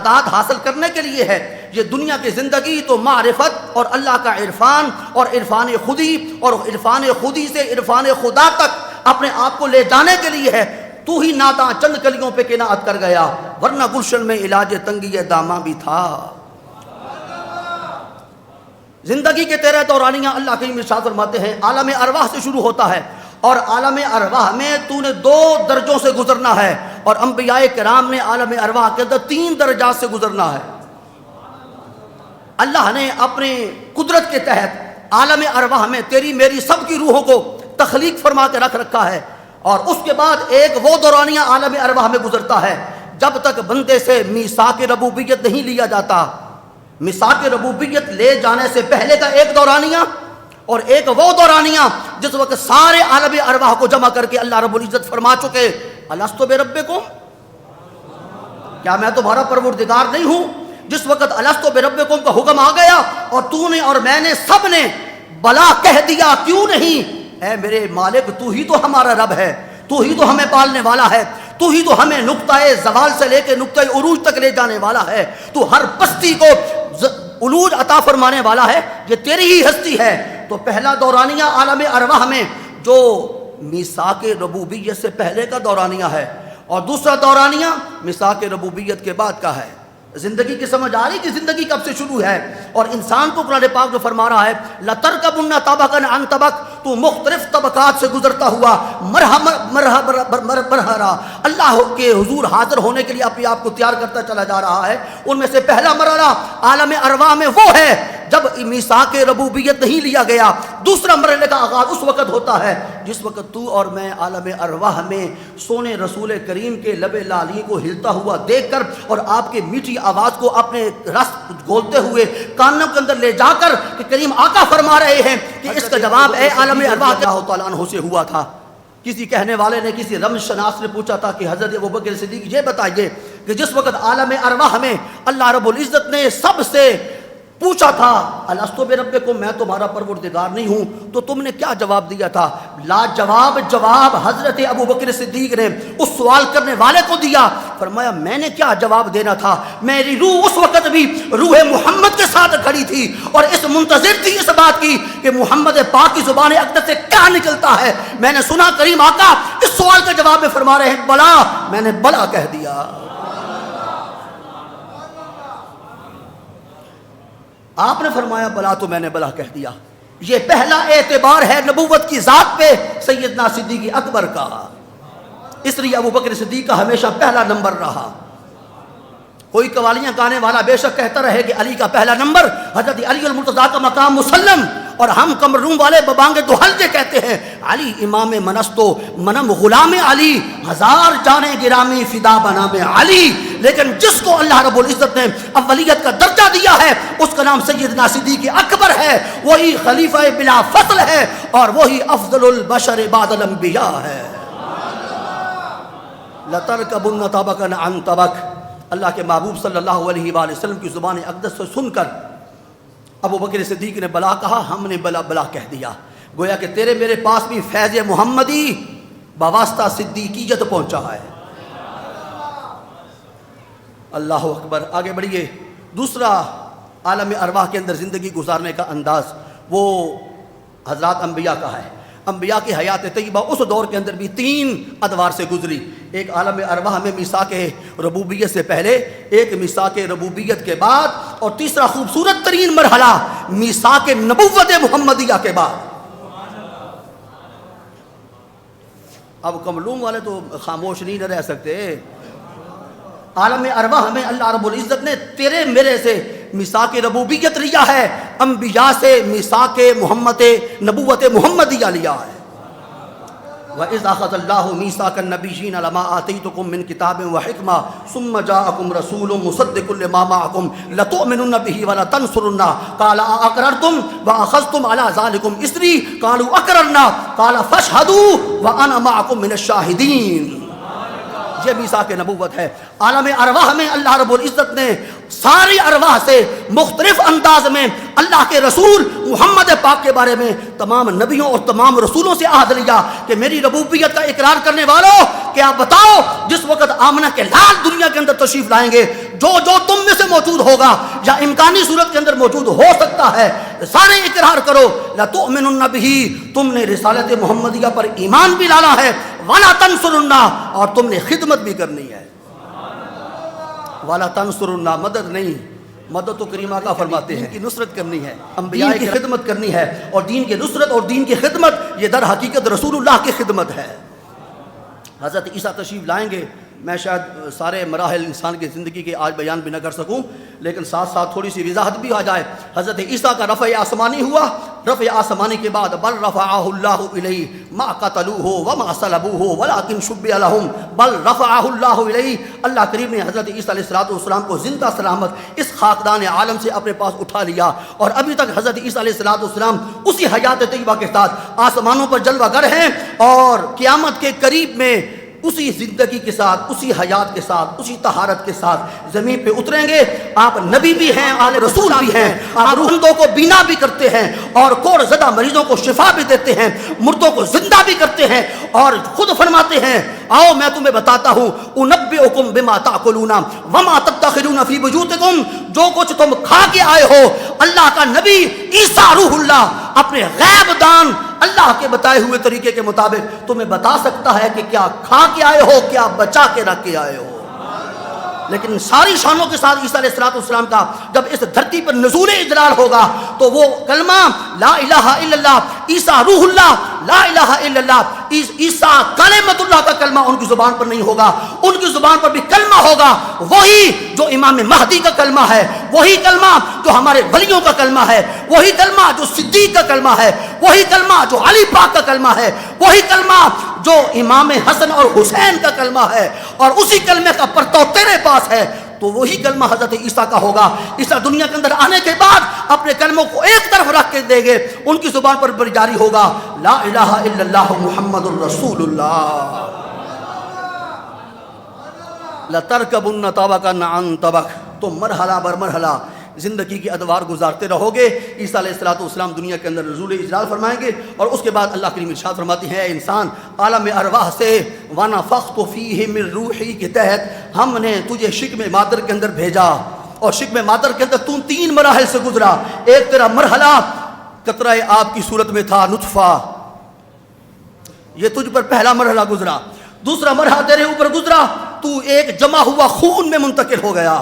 برکات حاصل کرنے کے لیے ہے. یہ دنیا کی زندگی تو معرفت اور اللہ کا عرفان اور عرفان خودی اور عرفان خودی سے عرفان خدا تک اپنے آپ کو لے جانے کے لیے ہے. تو ہی ناداں چند کلیوں پہ قناعت کر گیا، ورنہ گلشن میں علاج تنگی داماں بھی تھا. زندگی کے 13 دورانیاں اللہ کریم ارشاد فرماتے ہیں عالم ارواح سے شروع ہوتا ہے، اور عالم ارواح میں تو نے 2 درجوں سے گزرنا ہے، اور انبیاء کرام نے عالم ارواح کے اندر 3 درجات سے گزرنا ہے. اللہ نے اپنے قدرت کے تحت عالم ارواح میں تیری میری سب کی روحوں کو تخلیق فرما کے رکھ رکھا ہے. اور اس کے بعد ایک وہ دورانیہ عالم ارواح میں گزرتا ہے جب تک بندے سے میثاق ربوبیت نہیں لیا جاتا. میثاق ربوبیت لے جانے سے پہلے کا ایک دورانیہ، اور ایک وہ دورانیہ جس وقت سارے عالم ارواح کو جمع کر کے اللہ رب العزت فرما چکے الستو بربکم، کیا میں تمہارا پروردگار نہیں ہوں. جس وقت الستو بربکم کا حکم آ گیا اور تو نے اور میں نے سب نے بلا کہہ دیا، کیوں نہیں؟ اے میرے مالک، تو ہی تو ہمارا رب ہے، تو ہی تو ہمیں پالنے والا ہے، تو ہی تو ہمیں نقطۂ زوال سے لے کے نقطۂ عروج تک لے جانے والا ہے، تو ہر پستی کو عروج عطا فرمانے والا ہے، یہ تیری ہی ہستی ہے. تو پہلا دورانیہ عالم ارواح میں جو میثاق ربوبیت سے پہلے کا دورانیہ ہے، اور دوسرا دورانیہ میثاق ربوبیت کے بعد کا ہے. زندگی کی سمجھ آ رہی کہ زندگی کب سے شروع ہے؟ اور انسان کو قرآن پاک جو فرما رہا ہے لَتَرْكَبُنَّ طَبَقًا عَنْ طَبَقٍ، تو مختلف طبقات سے گزرتا ہوا مرحلہ اللہ کے حضور حاضر ہونے کے لیے اپنے آپ کو تیار کرتا چلا جا رہا ہے. ان میں سے پہلا مرحلہ عالم ارواح میں وہ ہے جب میثاق ربوبیت نہیں لیا گیا. دوسرا مرحلے کا آغاز اس وقت ہوتا ہے جس وقت تو اور میں عالم ارواح میں سونے رسول کریم کے لب لالی کو ہلتا ہوا دیکھ کر اور آپ کے میٹھی آواز کو اپنے رس گھولتے ہوئے کانوں کے اندر لے جا کر کہ کریم آقا فرما رہے ہیں کہ اس کا جواب اے عالم ارواح اللہ تعالیٰ عنہ سے ہوا تھا. کسی کہنے والے نے، کسی رمز شناس نے پوچھا تھا کہ حضرت ابوبکر صدیق یہ بتائیے کہ جس وقت عالم ارواح میں اللہ رب العزت نے سب سے پوچھا تھا الستو بربکم، میں تمہارا پروردگار نہیں ہوں، تو تم نے کیا جواب دیا تھا؟ لاجواب جواب حضرت ابوبکر صدیق نے اس سوال کرنے والے کو دیا. فرمایا میں نے کیا جواب دینا تھا؟ میری روح اس وقت بھی روح محمد کے ساتھ کھڑی تھی اور اس منتظر تھی اس بات کی کہ محمد پاک کی زبان اقدس سے کیا نکلتا ہے. میں نے سنا کریم آقا اس سوال کے جواب میں فرما رہے ہیں بلا، میں نے بلا کہہ دیا. آپ نے فرمایا بلا، تو میں نے بلا کہہ دیا. یہ پہلا اعتبار ہے نبوت کی ذات پہ سیدنا صدیق اکبر کا، اس لیے ابوبکر صدیق کا ہمیشہ پہلا نمبر رہا. کوئی قوالیاں گانے والا بے شک کہتا رہے کہ علی کا پہلا نمبر حضرت علی المرتضیٰ کا مقام مسلم، اور ہم کمروم والے ببانگ دوحل یہ کہتے ہیں علی امام منستو منم غلام علی، ہزار جانے گرامی فدا بنام علی. لیکن جس کو اللہ رب العزت نے اولیت کا درجہ دیا ہے اس کا نام سیدنا صدیق اکبر ہے، وہی خلیفہ بلا فصل ہے اور وہی افضل البشر بعد الانبیاء ہے. لَتَرْكَبُنَّ طَبَقًا عَنْ طَبَقٍ، اللہ کے محبوب صلی اللہ علیہ وآلہ وسلم کی زبان اقدس سے سن کر ابوبکر صدیق نے بلا کہا، ہم نے بلا بلا کہہ دیا. گویا کہ تیرے میرے پاس بھی فیض محمدی بواسطہ صدیقیت پہنچا ہے. اللہ اکبر. آگے بڑھیے. دوسرا عالم ارواح کے اندر زندگی گزارنے کا انداز وہ حضرات انبیاء کا ہے. انبیاء کی حیات طیبہ اس دور کے اندر بھی 3 ادوار سے گزری. ایک عالم ارواح میں میثاق ربوبیت سے پہلے، ایک میثاق ربوبیت کے بعد، اور تیسرا خوبصورت ترین مرحلہ میثاق نبوت محمدیہ کے بعد. اب کملوم والے تو خاموش نہیں رہ سکتے. عالم ارواح میں اللہ رب العزت نے تیرے میرے سے میثاق ربوبیت لیا ہے، انبیاء سے میثاق محمد نبوت محمدیہ لیا ہے. وَإِذْ أَخَذَ اللَّهُ مِيثَاقَ النَّبِيِّينَ لَمَا آتَيْتُكُم مِّن كِتَابٍ وَحِكْمَةٍ ثُمَّ جَاءَكُمْ رَسُولٌ مُصَدِّقٌ لِّمَا مَعَكُمْ لَتُؤْمِنُنَّ بِهِ وَلَتَنصُرُنَّهُ قَالَ أَأَقْرَرْتُمْ وَأَخَذْتُمْ عَلَىٰ ذَٰلِكُمْ إِصْرِي قَالُوا أَقْرَرْنَا قَالَ فَاشْهَدُوا وَأَنَا مَعَكُم مِّنَ الشَّاهِدِينَ. یہ میثاق نبوت ہے. عالم ارواح میں اللہ رب العزت نے ساری ارواح سے مختلف انداز میں اللہ کے رسول محمد پاک کے بارے میں تمام نبیوں اور تمام رسولوں سے عہد لیا کہ میری ربوبیت کا اقرار کرنے والوں کیا بتاؤ جس وقت آمنہ کے لال دنیا کے اندر تشریف لائیں گے جو تم میں سے موجود ہوگا یا امکانی صورت کے اندر موجود ہو سکتا ہے سارے اقرار کرو لَتُؤْمِنُنَّ بِهِ تم نے رسالت محمدیہ پر ایمان بھی لانا ہے وَلَا تَنْصُرُنَّ اور تم نے خدمت بھی کرنی ہے وَلَا تَنْصُرُنَّ مدد نہیں مدد تو کریمہ کا فرماتے ہیں کہ نصرت کرنی ہے انبیاء کی خدمت کرنی ہے اور دین کی نصرت اور دین کی خدمت یہ در حقیقت رسول اللہ کی خدمت ہے حضرت عیسیٰ تشریف لائیں گے میں شاید سارے مراحل انسان کی زندگی کے آج بیان بھی نہ کر سکوں لیکن ساتھ ساتھ تھوڑی سی وضاحت بھی آ جائے حضرت عیسیٰ کا رفع آسمانی ہوا رفع آسمانی کے بعد بل رفعہ اللہ الیہ ما قتلوہ وما صلبوہ ولکن شبہ لہم بل رفعہ اللہ الیہ اللہ کریم نے حضرت عیسیٰ علیہ السلام کو زندہ سلامت اس خاکدان عالم سے اپنے پاس اٹھا لیا اور ابھی تک حضرت عیسیٰ علیہ السلام اسی حیات طیبہ کے ساتھ آسمانوں پر جلوہ گر ہیں اور قیامت کے قریب میں اسی زندگی کے ساتھ اسی حیات کے ساتھ اسی طہارت کے ساتھ زمین پہ اتریں گے آپ نبی بھی ہیں آل رسول بھی ہیں آپ روحندوں کو بینا بھی کرتے ہیں اور کوڑ زدہ مریضوں کو شفا بھی دیتے ہیں مردوں کو زندہ بھی کرتے ہیں اور خود فرماتے ہیں آؤ میں تمہیں بتاتا ہوں انبئکم بما تاکلون وما تدخرون فی بیوتکم جو کچھ تم کھا کے آئے ہو اللہ کا نبی عیسیٰ روح اللہ اپنے غیب دان اللہ کے بتائے ہوئے طریقے کے مطابق تمہیں بتا سکتا ہے کہ کیا کھا کے آئے ہو کیا بچا کے رکھ کے آئے ہو لیکن ساری شانوں کے ساتھ عیسیٰ علیہ السلام کا جب اس دھرتی پر نزول اجلال ہوگا تو وہ کلمہ لا الہ الا اللہ عیسیٰ روح اللہ لا الہ الا اللہ عیسیٰ کلمۃ اللہ کا کلمہ ان کی زبان پر نہیں ہوگا ان کی زبان پر بھی کلمہ ہوگا وہی جو امام مہدی کا کلمہ ہے وہی کلمہ جو ہمارے ولیوں کا کلمہ ہے وہی کلمہ جو صدیق کا کلمہ ہے وہی کلمہ جو علی پاک کا کلمہ ہے وہی کلمہ جو امام حسن اور حسین کا کلمہ ہے اور اسی کلمے کا پرتو تیرے پاس ہے تو وہی کلمہ حضرت عیسیٰ کا ہوگا عیسیٰ دنیا کے اندر آنے کے بعد اپنے کلموں کو ایک طرف رکھ کے دیں گے ان کی زبان پر جاری ہوگا لا الہ الا اللہ محمد الرسول اللہ لَتَرْكَبُنَّ طَبَقًا عَنْ طَبَقٍ تم مرحلہ بر مرحلہ زندگی کی ادوار گزارتے رہو گے عیسیٰ علیہ السلام دنیا کے اندر نزول اجلال فرمائیں گے اور اس کے بعد اللہ کریم ارشاد فرماتی ہے انسان عالم ارواح سے وَنَفَخْتُ فِيهِ مِن رُوحِي کے تحت ہم نے تجھے شکم مادر کے اندر بھیجا اور شکم مادر کے اندر تم 3 مراحل سے گزرا ایک تیرا مرحلہ قطرہ آب کی صورت میں تھا نطفہ یہ تجھ پر پہلا مرحلہ گزرا دوسرا مرحلہ تیرے اوپر گزرا تو ایک جمع ہوا خون میں منتقل ہو گیا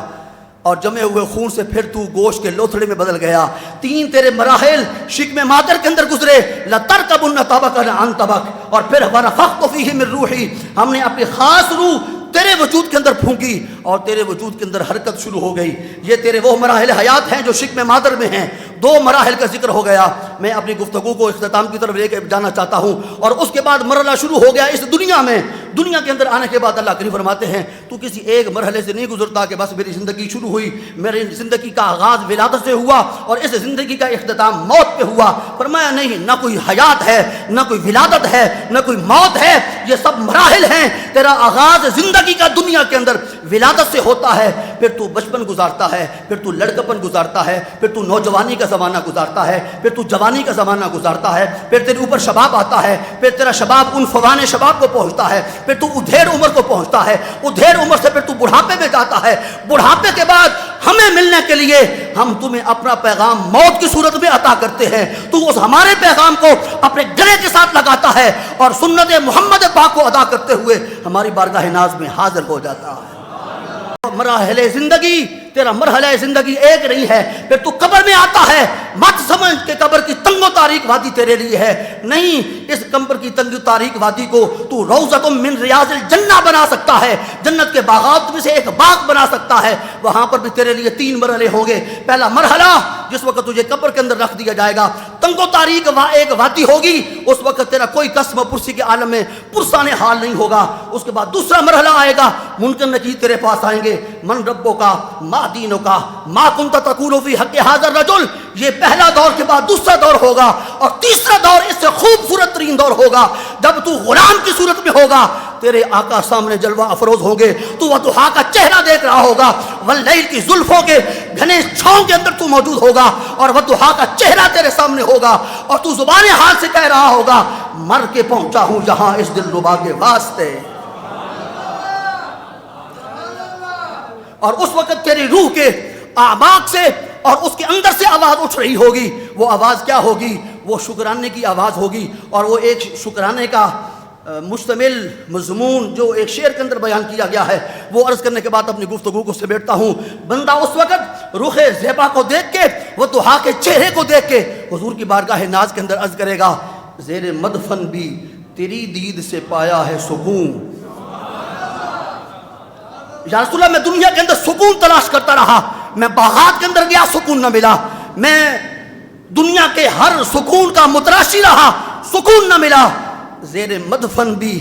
اور جمے ہوئے خون سے پھر تو گوشت کے لوتھڑے میں بدل گیا 3 تیرے مراحل شکم مادر کے اندر گزرے لَتَرْكَبُنَّ طَبَقًا عَنْ طَبَقٍ اور پھر وَنَفَخْتُ فِيهِ مِن رُوحِي ہم نے اپنی خاص روح تیرے وجود کے اندر پھونکی اور تیرے وجود کے اندر حرکت شروع ہو گئی یہ تیرے وہ مراحل حیات ہیں جو شکم مادر میں ہیں 2 مراحل کا ذکر ہو گیا میں اپنی گفتگو کو اختتام کی طرف لے کے جانا چاہتا ہوں اور اس کے بعد مرحلہ شروع ہو گیا اس دنیا میں دنیا کے اندر آنے کے بعد اللہ کریم فرماتے ہیں تو کسی ایک مرحلے سے نہیں گزرتا کہ بس میری زندگی شروع ہوئی میری زندگی کا آغاز ولادت سے ہوا اور اس زندگی کا اختتام موت پہ ہوا فرمایا نہیں نہ کوئی حیات ہے نہ کوئی ولادت ہے نہ کوئی موت ہے یہ سب مراحل ہیں تیرا آغاز زندگی کا دنیا کے اندر ولادت سے ہوتا ہے پھر تو بچپن گزارتا ہے پھر تو لڑکپن گزارتا ہے پھر تو نوجوانی کا زمانہ گزارتا ہے پھر تو جوانی کا زمانہ گزارتا ہے پھر تیرے اوپر شباب آتا ہے پھر تیرا شباب ان فوان شباب کو پہنچتا ہے پھر تو ادھیڑ عمر کو پہنچتا ہے ادھیڑ عمر سے پھر تو بڑھاپے میں جاتا ہے بڑھاپے کے بعد ہمیں ملنے کے لیے ہم تمہیں اپنا پیغام موت کی صورت میں عطا کرتے ہیں تو اس ہمارے پیغام کو اپنے گلے کے ساتھ لگاتا ہے اور سنت محمد پاک کو ادا کرتے ہوئے ہماری بارگاہ ناز میں حاضر ہو جاتا ہے مراحل زندگی تیرا مرحلہ زندگی ایک نہیں ہے پھر تو قبر میں آتا ہے مت سمجھ کہ قبر کی تنگ و تاریک وادی تیرے لیے ہے نہیں اس قبر کی تنگ و تاریک وادی کو تو روضۃ من ریاض الجنہ بنا سکتا ہے جنت کے باغات میں سے ایک باغ بنا سکتا ہے وہاں پر بھی تیرے لیے 3 مرحلے ہوں گے پہلا مرحلہ جس وقت تجھے قبر کے اندر رکھ دیا جائے گا تنگ و تاریک ایک وادی ہوگی اس وقت تیرا کوئی قسم و پرسی کے عالم میں پرسان حال نہیں ہوگا اس کے بعد دوسرا مرحلہ آئے گا منکر نکیر تیرے پاس آئیں گے من ربوں کا ما دینوں کا ما کنت تقول فی حق ھذا الرجل یہ پہلا دور کے بعد دوسرا دور ہوگا اور تیسرا دور اس سے خوبصورت ترین دور ہوگا جب تو غلام کی صورت میں ہوگا تیرے آقا سامنے جلوہ افروز ہوں گے، تو وضحا کا چہرہ دیکھ رہا ہوگا، واللیل کی زلفوں کے گھنے چھاؤں کے اندر تو موجود ہوگا، اور وضحا کا چہرہ تیرے سامنے ہوگا، اور تو زبان حال سے کہہ رہا ہوگا مر کے پہنچا ہوں جہاں اس دلربا کے واسطے. اور اس وقت تیری روح کے اعماق سے اور اس کے اندر سے آواز اٹھ رہی ہوگی. وہ آواز کیا ہوگی؟ وہ شکرانے کی آواز ہوگی. اور وہ ایک شکرانے کا مشتمل مضمون جو ایک شعر کے اندر بیان کیا گیا ہے، وہ عرض کرنے کے بعد اپنی گفتگو کو سمیٹتا ہوں. بندہ اس وقت رخ زیبا کو دیکھ کے، وہ ضحیٰ کے چہرے کو دیکھ کے حضور کی بارگاہ ناز کے اندر عرض کرے گا زیر مدفن بھی تیری دید سے پایا ہے سکون. یا رسول اللہ، میں دنیا کے اندر سکون تلاش کرتا رہا، میں باغات کے اندر گیا سکون نہ ملا، میں دنیا کے ہر سکون کا متراشی رہا، سکون نہ ملا. زیر مدفن بھی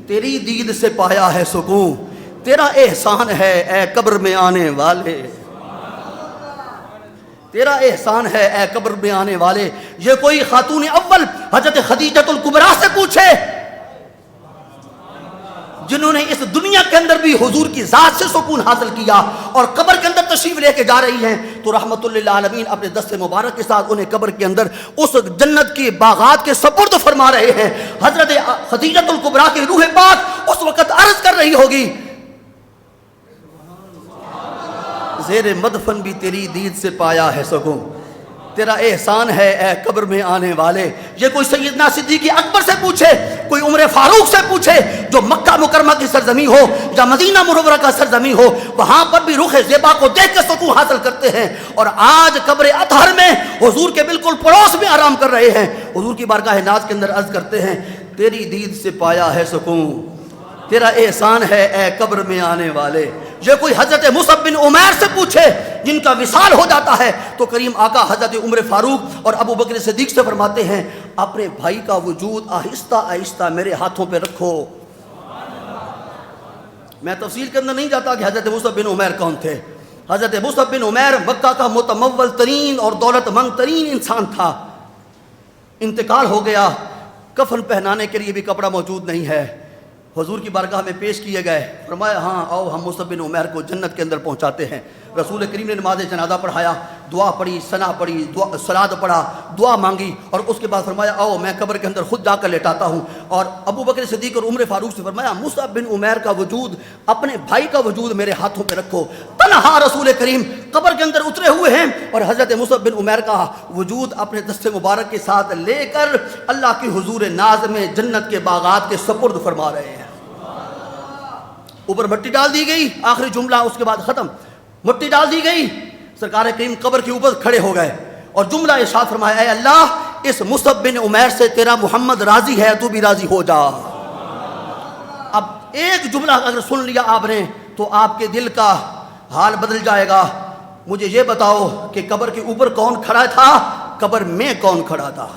تیری دید سے پایا ہے سکون. تیرا احسان ہے اے قبر میں آنے والے، تیرا احسان ہے اے قبر میں آنے والے. یہ کوئی خاتون اول حضرت خدیجہ الکبریٰ سے پوچھے جنہوں نے اس دنیا کے اندر بھی حضور کی ذات سے سکون حاصل کیا اور قبر کے اندر تشریف لے کے جا رہی ہیں، تو رحمت للعالمین اپنے دست مبارک کے ساتھ انہیں قبر کے اندر اس جنت کی باغات کے سپرد فرما رہے ہیں. حضرت خدیجہ الکبریٰ کی روح پاک اس وقت عرض کر رہی ہوگی زیر مدفن بھی تیری دید سے پایا ہے سکون. تیرا احسان ہے اے قبر میں آنے والے. یہ کوئی سیدنا صدیق اکبر سے پوچھے، کوئی عمر فاروق سے پوچھے جو مکہ مکرمہ کی سرزمین ہو یا مدینہ منورہ کا سرزمین ہو، وہاں پر بھی رخ زیبا کو دیکھ کے سکون حاصل کرتے ہیں. اور آج قبر اطہر میں حضور کے بالکل پڑوس میں آرام کر رہے ہیں، حضور کی بارگاہ ناز کے اندر عرض کرتے ہیں تیری دید سے پایا ہے سکون. تیرا احسان ہے اے قبر میں آنے والے. یہ کوئی حضرت مصعب بن عمیر سے پوچھے جن کا وصال ہو جاتا ہے، تو کریم آقا حضرت عمر فاروق اور ابو بکر صدیق سے فرماتے ہیں اپنے بھائی کا وجود آہستہ آہستہ میرے ہاتھوں پہ رکھو. میں تفصیل کے اندر نہیں جاتا کہ حضرت مصعب بن عمیر کون تھے. حضرت مصعب بن عمیر مکہ کا متمول ترین اور دولت مند ترین انسان تھا. انتقال ہو گیا، کفن پہنانے کے لیے بھی کپڑا موجود نہیں ہے. حضور کی بارگاہ میں پیش کیے گئے، فرمایا ہاں آؤ ہم مصعب بن عمیر کو جنت کے اندر پہنچاتے ہیں. رسول کریم نے نماز جنازہ پڑھایا، دعا پڑھی، ثنا پڑھی، صلات پڑھا، دعا مانگی، اور اس کے بعد فرمایا آؤ میں قبر کے اندر خود جا کر لیٹاتا ہوں. اور ابو بکر صدیق اور عمر فاروق سے فرمایا مصعب بن عمیر کا وجود، اپنے بھائی کا وجود میرے ہاتھوں پہ رکھو. تنہا رسول کریم قبر کے اندر اترے ہوئے ہیں اور حضرت مصعب بن عمیر کا وجود اپنے دست مبارک کے ساتھ لے کر اللہ کی حضور ناز میں جنت کے باغات کے سپرد فرما رہے ہیں. اوپر مٹی ڈال دی گئی، آخری جملہ اس کے بعد ختم، مٹی ڈال دی گئی، سرکار کریم قبر کے اوپر کھڑے ہو گئے اور جملہ ارشاد فرمایا اے اللہ اس مصعب بن عمیر سے تیرا محمد راضی ہے، تو بھی راضی ہو جا. اب ایک جملہ اگر سن لیا آپ نے تو آپ کے دل کا حال بدل جائے گا. مجھے یہ بتاؤ کہ قبر کے اوپر کون کھڑا تھا، قبر میں کون کھڑا تھا؟